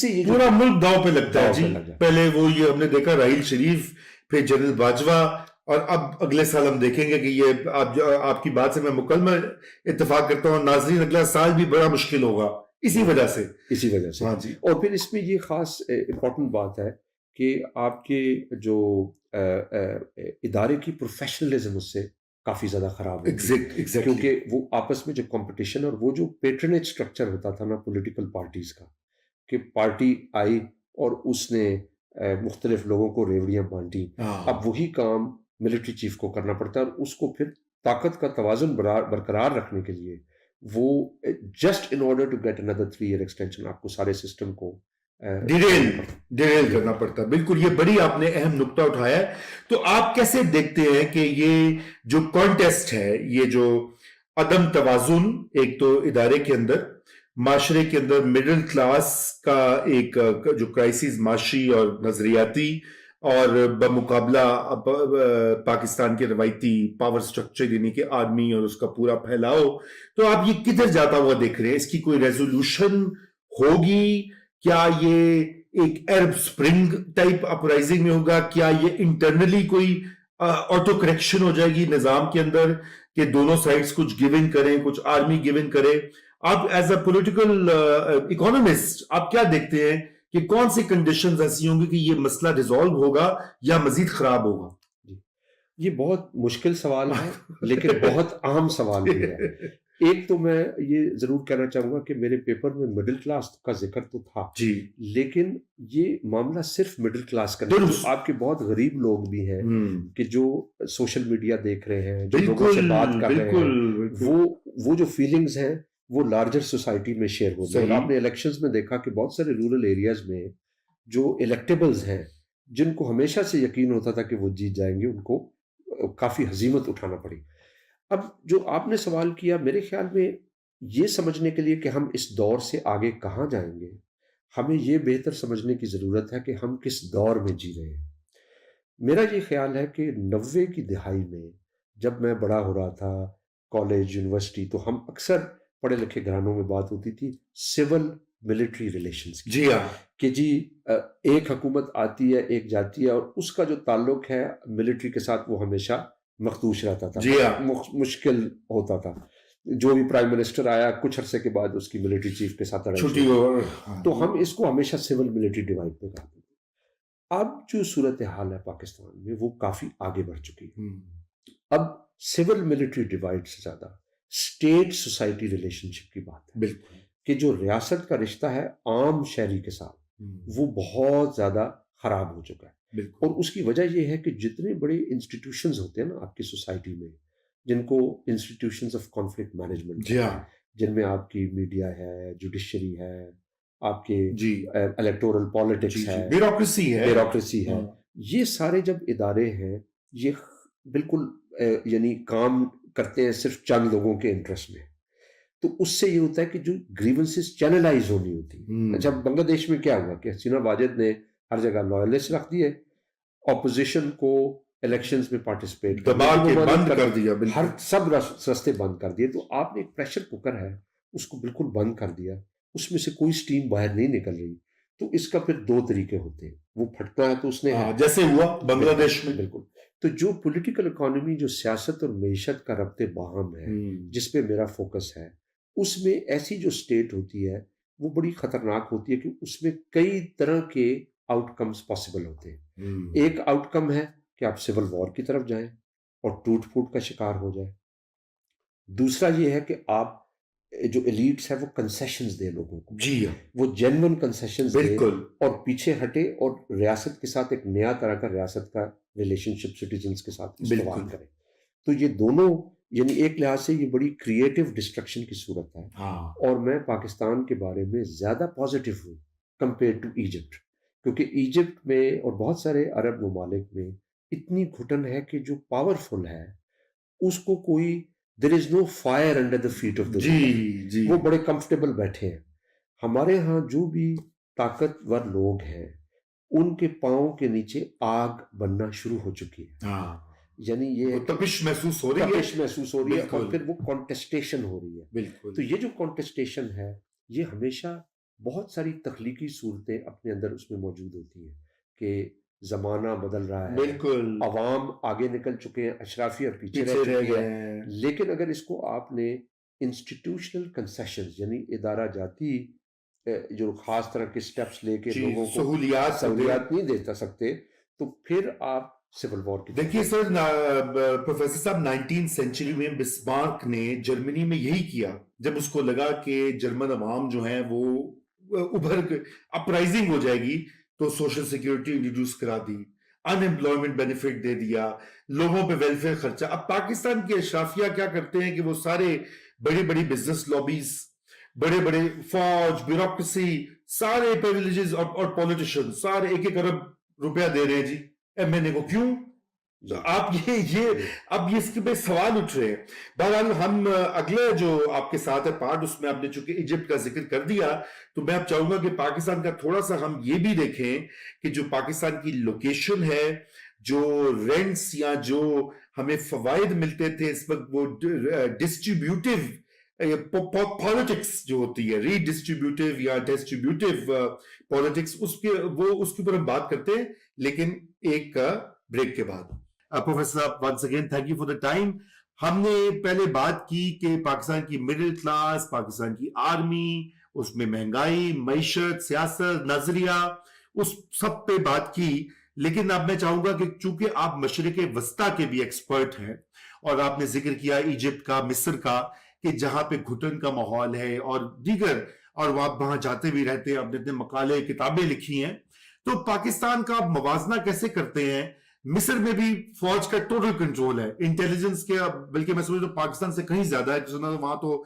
سے یہ پورا ملک داؤ پہ لگتا ہے جی. لگ جائے. پہلے وہ یہ ہم نے دیکھا راحیل شریف، پھر جنرل باجوہ، اور اب اگلے سال ہم دیکھیں گے کہ یہ آپ کی بات سے میں مکمل اتفاق کرتا ہوں. ناظرین اگلا سال بھی بڑا مشکل ہوگا اسی وجہ سے. ہاں جی. اور پھر اس میں یہ خاص امپورٹنٹ بات ہے کہ آپ کے جو ادارے کی پروفیشنلزم اس سے کافی زیادہ خراب ہوتی ہے، کیونکہ وہ آپس میں جو کمپٹیشن اور وہ جو پیٹرنیج سٹرکچر ہوتا تھا نا پولیٹیکل پارٹیز کا، کہ پارٹی آئی اور اس نے مختلف لوگوں کو ریوڑیاں بانٹی. اب وہی کام ملٹری چیف کو کرنا پڑتا ہے، اور اس کو پھر طاقت کا توازن برقرار رکھنے کے لیے وہ just in order to get another 3 year extension آپ کو سارے سسٹم کو ڈیریل کرنا پڑتا ہے. بالکل، یہ بڑی آپ نے اہم نقطہ اٹھایا ہے. تو آپ کیسے دیکھتے ہیں کہ یہ جو کانٹیسٹ ہے، یہ جو عدم توازن ایک تو ادارے کے اندر، معاشرے کے اندر مڈل کلاس کا ایک جو کرائسس معاشی اور نظریاتی، اور بمقابلہ پاکستان کے روایتی پاور سٹرکچر یعنی کہ آرمی اور اس کا پورا پھیلاؤ، تو آپ یہ کدھر جاتا ہوا دیکھ رہے ہیں؟ اس کی کوئی ریزولوشن ہوگی؟ کیا یہ ایک عرب سپرنگ ٹائپ اپرائزنگ میں ہوگا؟ کیا یہ انٹرنلی کوئی آٹو کریکشن ہو جائے گی نظام کے اندر کہ دونوں سائڈز کچھ گیون کریں، کچھ آرمی گیون کرے؟ آپ ایز اے پولیٹیکل اکانومسٹ آپ کیا دیکھتے ہیں کہ کون سی کنڈیشنز ایسی ہوں گی کہ یہ مسئلہ ریزالو ہوگا یا مزید خراب ہوگا؟ یہ بہت مشکل سوال ہے لیکن بہت اہم سوال بھی ہے. ایک تو میں یہ ضرور کہنا چاہوں گا کہ میرے پیپر میں مڈل کلاس کا ذکر تو تھا جی، لیکن یہ معاملہ صرف مڈل کلاس کا نہیں. آپ کے بہت غریب لوگ بھی ہیں کہ جو سوشل میڈیا دیکھ رہے ہیں، جو لوگوں سے بات کر رہے ہیں، وہ جو فیلنگز ہیں وہ لارجر سوسائٹی میں شیئر ہوتے ہیں. اور آپ نے الیکشنز میں دیکھا کہ بہت سارے رورل ایریاز میں جو الیکٹیبلز ہیں جن کو ہمیشہ سے یقین ہوتا تھا کہ وہ جیت جائیں گے، ان کو کافی ہزیمت اٹھانا پڑی. اب جو آپ نے سوال کیا، میرے خیال میں یہ سمجھنے کے لیے کہ ہم اس دور سے آگے کہاں جائیں گے، ہمیں یہ بہتر سمجھنے کی ضرورت ہے کہ ہم کس دور میں جی رہے ہیں. میرا یہ خیال ہے کہ 90 کی دہائی میں جب میں بڑا ہو رہا تھا، کالج یونیورسٹی، تو ہم اکثر پڑھے لکھے گھرانوں میں بات ہوتی تھی سول ملٹری ریلیشنز کی. جی ہاں، کہ جی ایک حکومت آتی ہے، ایک جاتی ہے، اور اس کا جو تعلق ہے ملٹری کے ساتھ وہ ہمیشہ مخدوش رہتا تھا. جی ہاں، مشکل ہوتا تھا. جو بھی پرائم منسٹر آیا کچھ عرصے کے بعد اس کی ملٹری چیف کے ساتھ چھٹی ہو. تو ہم اس کو ہمیشہ سول ملٹری ڈیوائڈ پہ کرتے تھے. اب جو صورتحال ہے پاکستان میں وہ کافی آگے بڑھ چکی ہے. اب سول ملٹری ڈیوائڈ سے زیادہ اسٹیٹ سوسائٹی ریلیشن شپ کی بات ہے. بالکل، کہ جو ریاست کا رشتہ ہے عام شہری کے ساتھ وہ بہت زیادہ خراب ہو چکا ہے. اور اس کی وجہ یہ ہے کہ جتنے بڑے انسٹیٹیوشنز ہوتے ہیں نا آپ کی سوسائٹی میں، جن کو انسٹیٹیوشنز آف کانفلکٹ مینجمنٹ، جن میں آپ کی میڈیا ہے، جوڈیشری ہے، آپ کے الیکٹورل پالیٹکس ہے، بیوروکریسی ہے، یہ سارے جب ادارے ہیں یہ بالکل یعنی کام کرتے ہیں صرف چند لوگوں کے انٹرسٹ میں. تو اس سے یہ ہوتا ہے کہ جو گریونسز چینلائز ہونی ہوتی. جب بنگلہ دیش میں کیا ہوا کہ حسینہ واجد نے ہر جگہ لائلسٹ رکھ دیے، اپوزیشن کو الیکشنز میں پارٹیسپیٹ بند کر دیا، ہر سب رستے بند کر دیے. تو آپ نے ایک پریشر کوکر ہے اس کو بالکل بند کر دیا، اس میں سے کوئی سٹیم باہر نہیں نکل رہی. تو اس کا پھر 2 طریقے ہوتے ہیں. وہ پھٹنا ہے تو اس نے جیسے ہوا بنگلہ دیش میں. بالکل. تو جو پولیٹیکل اکانومی، جو سیاست اور معیشت کا ربط باہم ہے جس پہ میرا فوکس ہے، اس میں ایسی جو سٹیٹ ہوتی ہے وہ بڑی خطرناک ہوتی ہے کہ اس میں کئی طرح کے آؤٹ کمز پاسبل ہوتے ہیں. ایک آؤٹ کم ہے کہ آپ سول وار کی طرف جائیں اور ٹوٹ پھوٹ کا شکار ہو جائیں. دوسرا یہ ہے کہ آپ جو ایلیٹس ہے وہ کنسیشنز دے لوگوں کو، وہ جینون کنسیشنز دے اور پیچھے ہٹے اور ریاست کے ساتھ ایک نیا طرح کا ریاست کا ریلیشن شپ سٹیزنز کے ساتھ استوار کرے. تو یہ دونوں یعنی ایک لحاظ سے یہ بڑی کریٹو ڈسٹرکشن کی صورت ہے. اور میں پاکستان کے بارے میں زیادہ پازیٹیو ہوں کمپیئر ٹو ایجپٹ، کیونکہ ایجپٹ میں اور بہت سارے عرب ممالک میں اتنی گھٹن ہے کہ جو پاورفل ہے اس کو کوئی there is no fire under the feet of the ruler. وہ بڑے کمفرٹیبل بیٹھے ہیں. ہمارے ہاں جو بھی طاقتور لوگ ہیں ان کے پاؤں کے نیچے آگ بننا شروع ہو چکی ہے. یعنی یہ تپش محسوس ہو رہی ہے اور پھر وہ کانٹیسٹیشن ہو رہی ہے. تو یہ جو کانٹیسٹیشن ہے یہ ہمیشہ بہت ساری تخلیقی صورتیں اپنے اندر اس میں موجود ہوتی ہیں کہ زمانہ بدل رہا ہے, بالکل عوام آگے نکل چکے ہیں, اشرافیہ پیچھے پیچھے رہ رہ چکی گئے ہے. ہیں. لیکن اگر اس کو آپ نے انسٹیٹیوشنل کنسیشنز یعنی ادارہ جاتی جو خاص طرح کے سٹیپس لے کے لوگوں کو سہولیات نہیں دے سکتے, تو پھر آپ سول وار کی. دیکھیے سر, پروفیسر صاحب 19 سینچری میں بسمارک نے جرمنی میں یہی کیا جب اس کو لگا کہ جرمن عوام جو ہیں وہ ابھر اپرائزنگ ہو جائے گی, تو سوشل سیکیورٹی انٹروڈیوس کرا دی, ان امپلائمنٹ بینیفٹ دے دیا, لوگوں پہ ویلفیئر خرچہ. اب پاکستان کے اشرافیہ کیا کرتے ہیں کہ وہ سارے بڑی بڑی بزنس لابیز, بڑے بڑے فوج, بیوروکریسی, سارے پریویلیجز اور پولیٹیشین سارے 1-1 ارب روپیہ دے رہے ہیں جی ایم این اے کو. کیوں؟ آپ اب اس کے پہ سوال اٹھ رہے ہیں. بہرحال ہم اگلے جو آپ کے ساتھ ہے پارٹ, اس میں آپ نے چونکہ ایجپٹ کا ذکر کر دیا, تو میں اب چاہوں گا کہ پاکستان کا تھوڑا سا ہم یہ بھی دیکھیں کہ جو پاکستان کی لوکیشن ہے, جو رینٹس یا جو ہمیں فوائد ملتے تھے اس وقت, وہ ڈسٹریبیوٹیو پالیٹکس جو ہوتی ہے, ری ڈسٹریبیوٹیو یا ڈسٹریبیوٹیو پالیٹکس, اس کے اوپر ہم بات کرتے ہیں, لیکن ایک بریک کے بعد. پروفیسر صاحب once again thank you for the time. ہم نے پہلے بات کی کہ پاکستان کی مڈل کلاس, پاکستان کی آرمی, اس میں مہنگائی, معیشت, سیاست, نظریہ, اس سب پہ بات کی. لیکن اب میں چاہوں گا کہ چونکہ آپ مشرق وسطیٰ کے بھی ایکسپرٹ ہیں, اور آپ نے ذکر کیا ایجپٹ کا, مصر کا, کہ جہاں پہ گھٹن کا ماحول ہے اور دیگر, اور آپ وہاں جاتے بھی رہتے ہیں, آپ نے اتنے مقالے کتابیں لکھی ہیں, تو پاکستان کا آپ موازنہ کیسے کرتے ہیں؟ مصر میں بھی فوج کا ٹوٹل کنٹرول ہے, انٹیلیجنس کے, بلکہ میں سمجھتا ہوں پاکستان سے کہیں زیادہ ہے. وہاں تو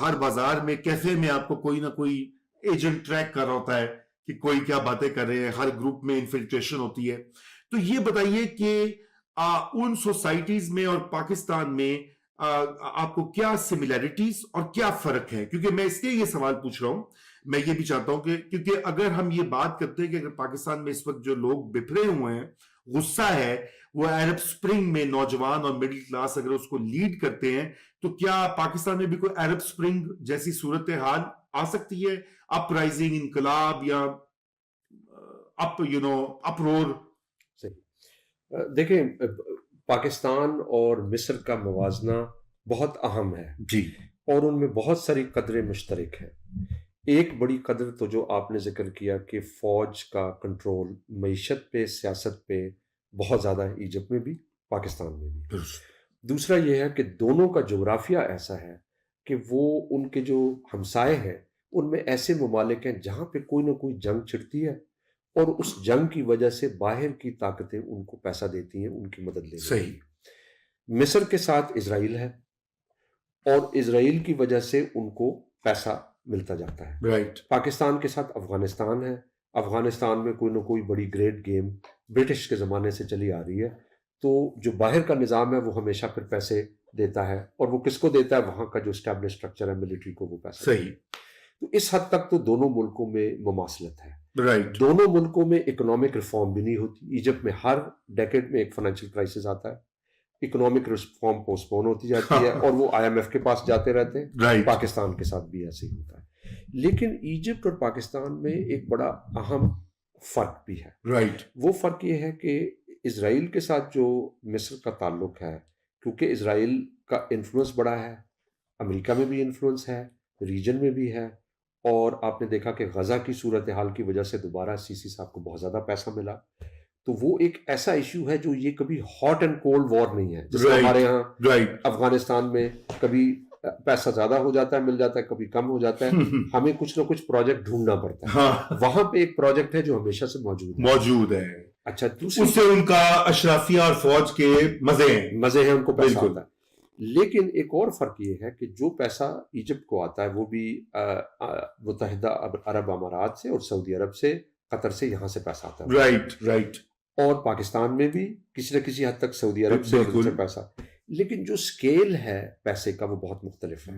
ہر بازار میں, کیفے میں آپ کو کوئی نہ کوئی ایجنٹ ٹریک کر رہا ہوتا ہے کہ کوئی کیا باتیں کر رہے ہیں, ہر گروپ میں انفلٹریشن ہوتی ہے. تو یہ بتائیے کہ ان سوسائٹیز میں اور پاکستان میں آپ کو کیا سملیرٹیز اور کیا فرق ہے؟ کیونکہ میں اس لیے یہ سوال پوچھ رہا ہوں, میں یہ بھی چاہتا ہوں کہ کیونکہ اگر ہم یہ بات کرتے ہیں کہ اگر پاکستان میں اس وقت جو لوگ بپھرے ہوئے ہیں, غصہ ہے, وہ عرب سپرنگ میں نوجوان اور مڈل کلاس اگر اس کو لیڈ کرتے ہیں, تو کیا پاکستان میں بھی کوئی عرب سپرنگ جیسی صورتحال آ سکتی ہے, اپ رائزنگ, انقلاب یا اپرور؟ دیکھیں, پاکستان اور مصر کا موازنہ بہت اہم ہے جی, اور ان میں بہت ساری قدریں مشترک ہیں. ایک بڑی قدر تو جو آپ نے ذکر کیا کہ فوج کا کنٹرول معیشت پہ, سیاست پہ بہت زیادہ ہے, ایجپٹ میں بھی, پاکستان میں بھی. دوسرا یہ ہے کہ دونوں کا جغرافیہ ایسا ہے کہ وہ ان کے جو ہمسائے ہیں ان میں ایسے ممالک ہیں جہاں پہ کوئی نہ کوئی جنگ چھڑتی ہے, اور اس جنگ کی وجہ سے باہر کی طاقتیں ان کو پیسہ دیتی ہیں ان کی مدد لینے. صحیح. مصر کے ساتھ اسرائیل ہے, اور اسرائیل کی وجہ سے ان کو پیسہ ملتا جاتا ہے. رائٹ. پاکستان کے ساتھ افغانستان ہے, افغانستان میں کوئی نہ کوئی بڑی گریٹ گیم برٹش کے زمانے سے چلی آ رہی ہے, تو جو باہر کا نظام ہے وہ ہمیشہ پھر پیسے دیتا ہے, اور وہ کس کو دیتا ہے؟ وہاں کا جو اسٹیبلش اسٹرکچر ہے ملٹری کو وہ پیسہ. صحیح. تو اس حد تک تو دونوں ملکوں میں مماثلت ہے. رائٹ. دونوں ملکوں میں اکنامک ریفارم بھی نہیں ہوتی. ایجپٹ میں ہر ڈیکیڈ میں ایک فائنینشیل کرائسس آتا ہے, اکنامک ریفارم پوسٹ پون ہوتی جاتی ہے, اور وہ IMF کے پاس جاتے رہتے ہیں. رائٹ. پاکستان کے ساتھ بھی ایسے ہی ہوتا ہے. لیکن ایجپٹ اور پاکستان میں ایک بڑا اہم فرق بھی ہے. رائٹ. وہ فرق یہ ہے کہ اسرائیل کے ساتھ جو مصر کا تعلق ہے, کیونکہ اسرائیل کا انفلوئنس بڑا ہے, امریکہ میں بھی انفلوئنس ہے, ریجن میں بھی ہے, اور آپ نے دیکھا کہ غزہ کی صورتحال کی وجہ سے دوبارہ CC صاحب کو بہت زیادہ پیسہ ملا. تو وہ ایک ایسا ایشو ہے جو یہ کبھی ہاٹ اینڈ کولڈ وار نہیں ہے, جیسے ہمارے یہاں افغانستان میں کبھی پیسہ زیادہ ہو جاتا ہے, مل جاتا ہے, کبھی کم ہو جاتا ہے, ہمیں کچھ نہ کچھ پروجیکٹ ڈھونڈنا پڑتا ہے. وہاں پہ ایک پروجیکٹ ہے جو ہمیشہ سے موجود ہے. اچھا, اس سے ان کا اشرافیہ اور فوج کے مزے ہیں, ان کو پیسہ آتا ہے. لیکن ایک اور فرق یہ ہے کہ جو پیسہ ایجپٹ کو آتا ہے وہ بھی متحدہ عرب امارات سے اور سعودی عرب سے, قطر سے, یہاں سے پیسہ آتا ہے. رائٹ. رائٹ. اور پاکستان میں بھی کسی نہ کسی حد تک سعودی عرب سے پیسہ. لیکن جو سکیل ہے پیسے کا وہ بہت مختلف ہے.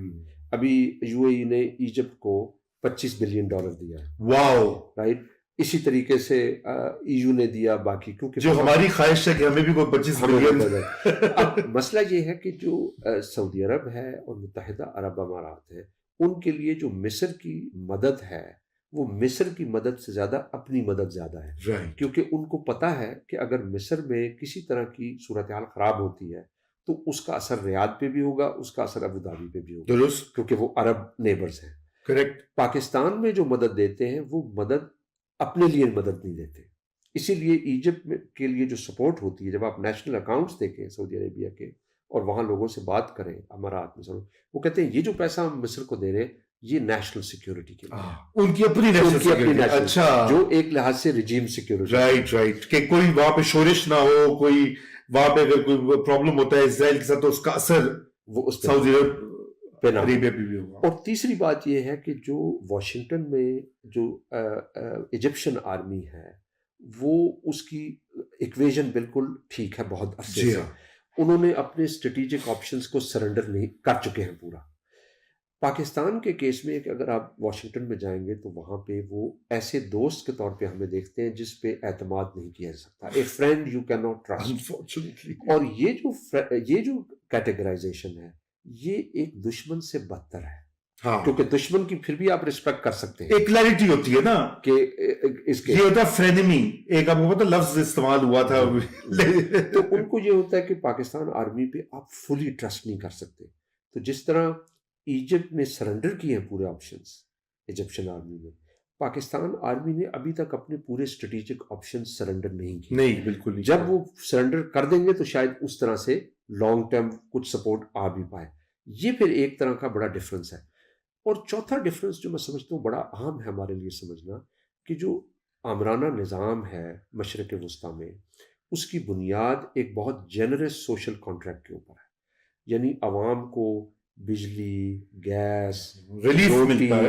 ابھی UAE نے ایجپٹ کو $25 بلین دیا ہے. واو. رائٹ. اسی طریقے سے EU نے دیا, باقی کیونکہ جو ہماری خواہش ہے کہ ہمیں بھی کوئی 25 بلین. اب مسئلہ یہ ہے کہ جو سعودی عرب ہے اور متحدہ عرب امارات ہے, ان کے لیے جو مصر کی مدد ہے وہ مصر کی مدد سے زیادہ اپنی مدد زیادہ ہے، رائٹ، کیونکہ ان کو پتہ ہے کہ اگر مصر میں کسی طرح کی صورتحال خراب ہوتی ہے تو اس کا اثر ریاض پہ بھی ہوگا، اس کا اثر ابو دھابی پہ بھی ہوگا، درست، کیونکہ وہ عرب نیبرز ہیں۔ کریکٹ، پاکستان میں جو مدد دیتے ہیں وہ مدد اپنے لیے مدد نہیں دیتے، اسی لیے ایجپٹ کے لیے جو سپورٹ ہوتی ہے، جب آپ نیشنل اکاؤنٹس دیکھیں سعودی عربیہ کے اور وہاں لوگوں سے بات کریں امارات میں، وہ کہتے ہیں یہ جو پیسہ ہم مصر کو دے رہے ہیں یہ نیشنل سیکیورٹی کے لیے، ان کی اپنی ان کی اپنی نیشنل، اچھا، جو ایک لحاظ سے رجیم سیکیورٹی، رائٹ رائٹ، کہ کوئی وہاں پہ شورش نہ ہو، کوئی وہاں پہ اگر کوئی پرابلم ہوتا ہے اسرائیل کے ساتھ تو اس کا اثر وہ اس سعودی پہ نہ ہو۔ عربیہ پہ بھی ہوگا۔ اور تیسری بات یہ ہے کہ جو واشنگٹن میں جو ایجپشن آرمی ہے وہ اس کی ایکویژن بالکل ٹھیک ہے، بہت عرصے جی سے ہاں، انہوں نے اپنے اسٹریٹجک آپشنز کو سرنڈر نہیں کر چکے ہیں پورا۔ پاکستان کے کیس میں کہ اگر آپ واشنگٹن میں جائیں گے تو وہاں پہ وہ ایسے دوست کے طور پہ ہمیں دیکھتے ہیں جس پہ اعتماد نہیں کیا جا سکتا، a friend you can not trust. Unfortunately, اور یہ جو کیٹیگرائزیشن ہے یہ ایک دشمن سے بدتر ہے، ہاں، کیونکہ دشمن کی پھر بھی آپ رسپیکٹ کر سکتے ہیں ایک کلیرٹی ہوتی ہے نا، کہ اس کے یہ ہوتا ہے فرینمی، ایک آپ کو پتا لفظ استعمال ہوا تھا، تو ان کو یہ ہوتا ہے کہ پاکستان آرمی پہ آپ فلی ٹرسٹ نہیں کر سکتے۔ تو جس طرح ایجپٹ نے سرنڈر کیے ہیں پورے آپشنز ایجپشن آرمی میں، پاکستان آرمی نے ابھی تک اپنے پورے اسٹریٹجک آپشنز سرنڈر نہیں کیے۔ نہیں، بالکل نہیں، جب وہ سرنڈر کر دیں گے تو شاید اس طرح سے لانگ ٹرم کچھ سپورٹ آ بھی پائے۔ یہ پھر ایک طرح کا بڑا ڈفرنس ہے۔ اور چوتھا ڈفرنس جو میں سمجھتا ہوں بڑا اہم ہے ہمارے لیے سمجھنا، کہ جو آمرانہ نظام ہے مشرق وسطیٰ میں اس کی بنیاد ایک بہت جنرس سوشل کانٹریکٹ کے اوپر ہے، یعنی عوام کو بجلی، گیس، ریلیف روٹی، ملتا ہے۔